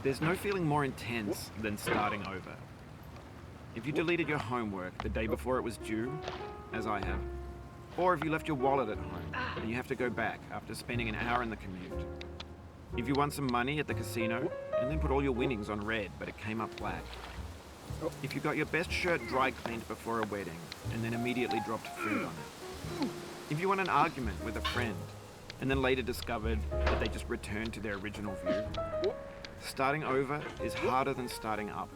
There's no feeling more intense than starting over. If you deleted your homework the day before it was due, as I have, or if you left your wallet at home and you have to go back after spending an hour in the commute. If you won some money at the casino and then put all your winnings on red but it came up black. If you got your best shirt dry cleaned before a wedding and then immediately dropped food on it. If you won an argument with a friend and then later discovered that they just returned to their original view. Starting over is harder than starting up.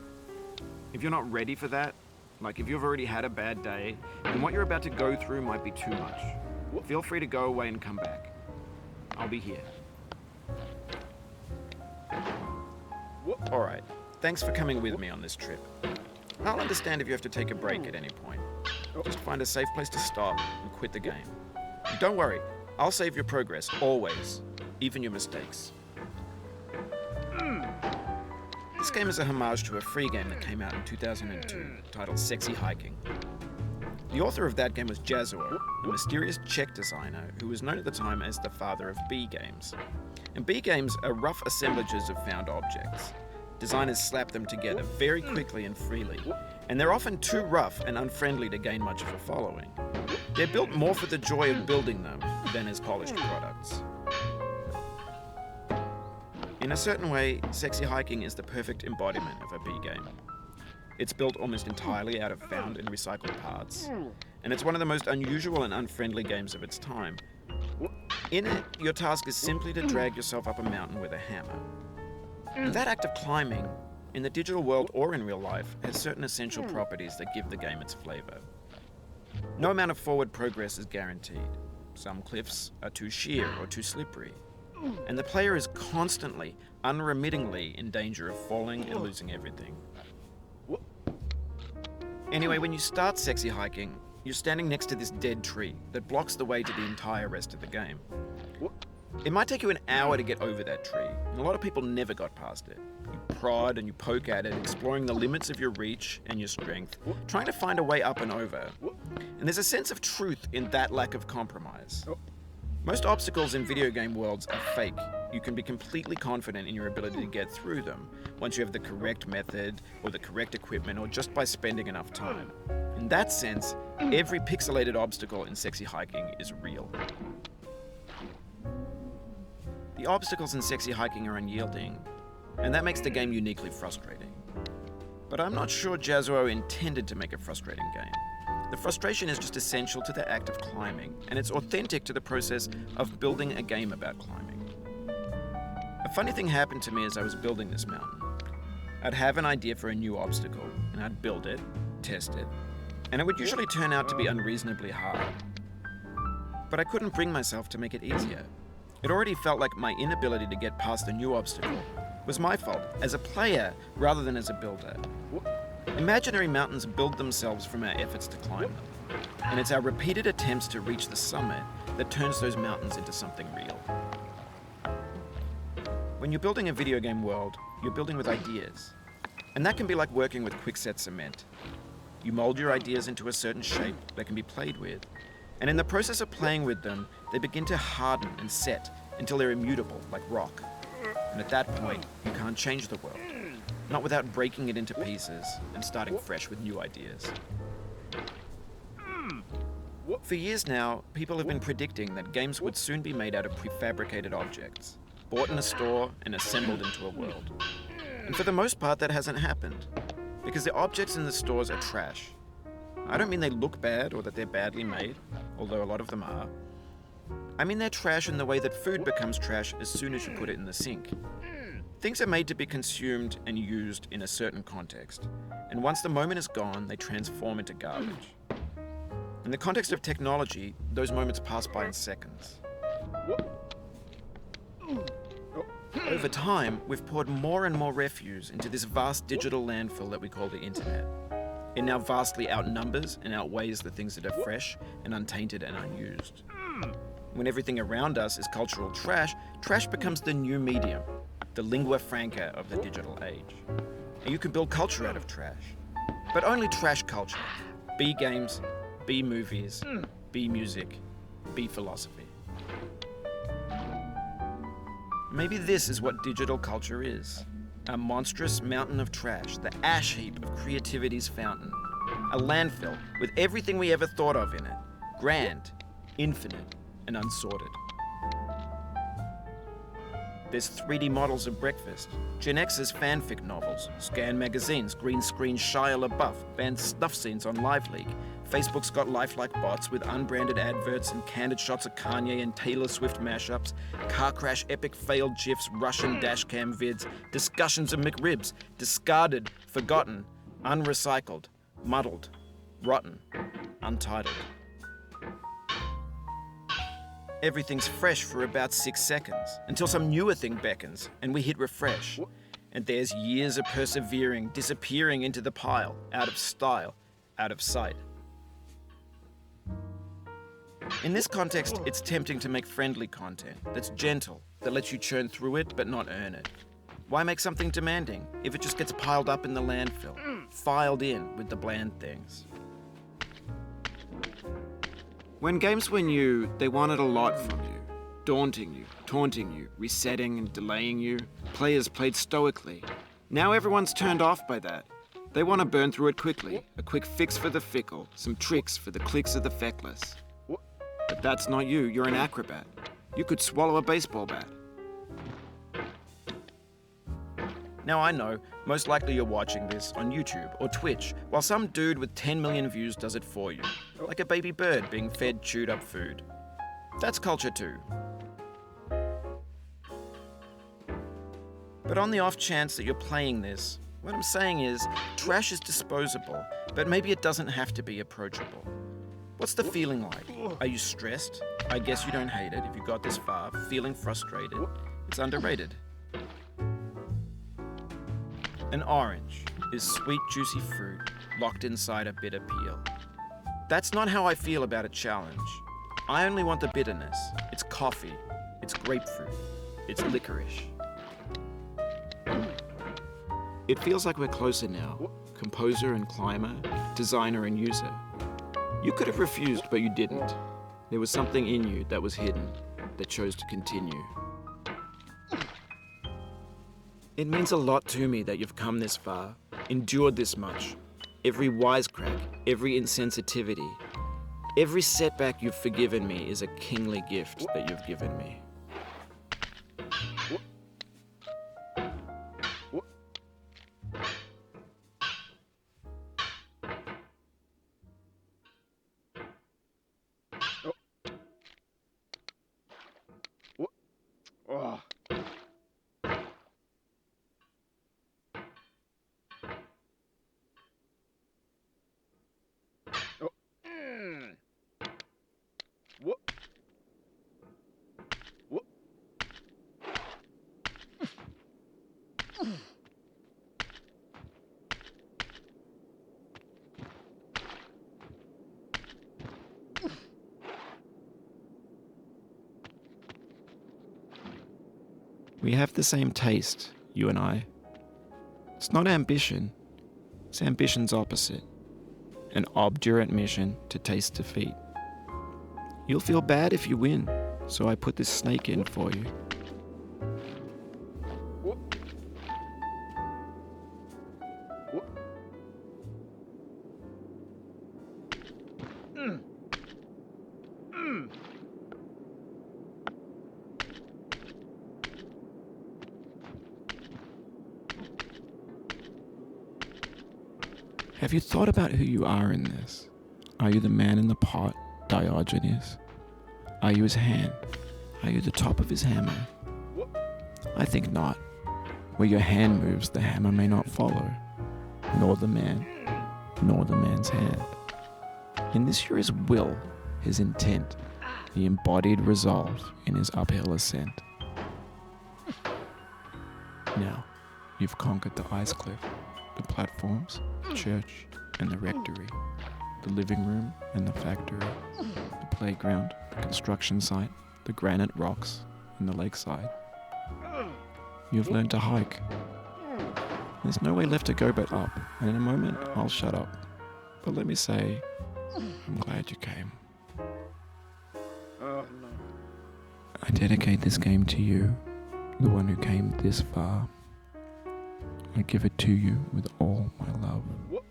If you're not ready for that, like if you've already had a bad day, then what you're about to go through might be too much. Feel free to go away and come back. I'll be here. Alright, thanks for coming with me on this trip. I'll understand if you have to take a break at any point. Just find a safe place to stop and quit the game. And don't worry, I'll save your progress, always, even your mistakes. This game is a homage to a free game that came out in 2002, titled Sexy Hiking. The author of that game was Jazuo, a mysterious Czech designer who was known at the time as the father of B games. And B games are rough assemblages of found objects. Designers slap them together very quickly and freely, and they're often too rough and unfriendly to gain much of a following. They're built more for the joy of building them than as polished products. In a certain way, Sexy Hiking is the perfect embodiment of a B game. It's built almost entirely out of found and recycled parts, and it's one of the most unusual and unfriendly games of its time. In it, your task is simply to drag yourself up a mountain with a hammer. And that act of climbing, in the digital world or in real life, has certain essential properties that give the game its flavor. No amount of forward progress is guaranteed. Some cliffs are too sheer or too slippery. And the player is constantly, unremittingly in danger of falling and losing everything. Anyway, when you start Sexy Hiking, you're standing next to this dead tree that blocks the way to the entire rest of the game. It might take you an hour to get over that tree, and a lot of people never got past it. You prod and you poke at it, exploring the limits of your reach and your strength, trying to find a way up and over. And there's a sense of truth in that lack of compromise. Most obstacles in video game worlds are fake. You can be completely confident in your ability to get through them once you have the correct method or the correct equipment or just by spending enough time. In that sense, every pixelated obstacle in Sexy Hiking is real. The obstacles in Sexy Hiking are unyielding, and that makes the game uniquely frustrating. But I'm not sure Jazuo intended to make a frustrating game. The frustration is just essential to the act of climbing, and it's authentic to the process of building a game about climbing. A funny thing happened to me as I was building this mountain. I'd have an idea for a new obstacle, and I'd build it, test it, and it would usually turn out to be unreasonably hard. But I couldn't bring myself to make it easier. It already felt like my inability to get past the new obstacle was my fault, as a player rather than as a builder. Imaginary mountains build themselves from our efforts to climb them, and it's our repeated attempts to reach the summit that turns those mountains into something real. When you're building a video game world, you're building with ideas, and that can be like working with quickset cement. You mold your ideas into a certain shape that can be played with, and in the process of playing with them, they begin to harden and set until they're immutable, like rock. And at that point, you can't change the world. Not without breaking it into pieces and starting fresh with new ideas. For years now, people have been predicting that games would soon be made out of prefabricated objects, bought in a store and assembled into a world. And for the most part, that hasn't happened, because the objects in the stores are trash. I don't mean they look bad or that they're badly made, although a lot of them are. I mean they're trash in the way that food becomes trash as soon as you put it in the sink. Things are made to be consumed and used in a certain context, and once the moment is gone, they transform into garbage. In the context of technology, those moments pass by in seconds. Over time, we've poured more and more refuse into this vast digital landfill that we call the internet. It now vastly outnumbers and outweighs the things that are fresh and untainted and unused. When everything around us is cultural trash, trash becomes the new medium, the lingua franca of the digital age. And you can build culture out of trash, but only trash culture. B games, B movies, B music, B philosophy. Maybe this is what digital culture is. A monstrous mountain of trash, the ash heap of creativity's fountain. A landfill with everything we ever thought of in it. Grand, infinite, and unsorted. There's 3D models of breakfast, Gen X's fanfic novels, scan magazines, green screen Shia LaBeouf, banned snuff scenes on LiveLeak. Facebook's got lifelike bots with unbranded adverts and candid shots of Kanye and Taylor Swift mashups, car crash epic failed GIFs, Russian dashcam vids, discussions of McRibs, discarded, forgotten, unrecycled, muddled, rotten, untitled. Everything's fresh for about 6 seconds, until some newer thing beckons, and we hit refresh. And there's years of persevering, disappearing into the pile, out of style, out of sight. In this context, it's tempting to make friendly content that's gentle, that lets you churn through it but not earn it. Why make something demanding if it just gets piled up in the landfill, filed in with the bland things? When games were new, they wanted a lot from you. Daunting you, taunting you, resetting and delaying you. Players played stoically. Now everyone's turned off by that. They want to burn through it quickly. A quick fix for the fickle, some tricks for the clicks of the feckless. But that's not you, you're an acrobat. You could swallow a baseball bat. Now I know, most likely you're watching this on YouTube or Twitch, while some dude with 10 million views does it for you. Like a baby bird being fed chewed up food. That's culture too. But on the off chance that you're playing this, what I'm saying is, trash is disposable, but maybe it doesn't have to be approachable. What's the feeling like? Are you stressed? I guess you don't hate it if you got this far. Feeling frustrated? It's underrated. An orange is sweet, juicy fruit locked inside a bitter peel. That's not how I feel about a challenge. I only want the bitterness. It's coffee. It's grapefruit. It's licorice. It feels like we're closer now. Composer and climber, designer and user. You could have refused, but you didn't. There was something in you that was hidden, that chose to continue. It means a lot to me that you've come this far, endured this much. Every wisecrack, every insensitivity, every setback you've forgiven me is a kingly gift that you've given me. We have the same taste, you and I. It's not ambition. It's ambition's opposite. An obdurate mission to taste defeat. You'll feel bad if you win, so I put this snake in for you. Have you thought about who you are in this? Are you the man in the pot, Diogenes? Are you his hand? Are you the top of his hammer? I think not. Where your hand moves, the hammer may not follow, nor the man, nor the man's hand. In this you're his will, his intent, the embodied resolve in his uphill ascent. Now, you've conquered the ice cliff, the platforms, the church, and the rectory, the living room and the factory, the playground, the construction site, the granite rocks, and the lakeside. You've learned to hike. There's no way left to go but up, and in a moment I'll shut up. But let me say, I'm glad you came. I dedicate this game to you, the one who came this far. I give it to you with all my love. What?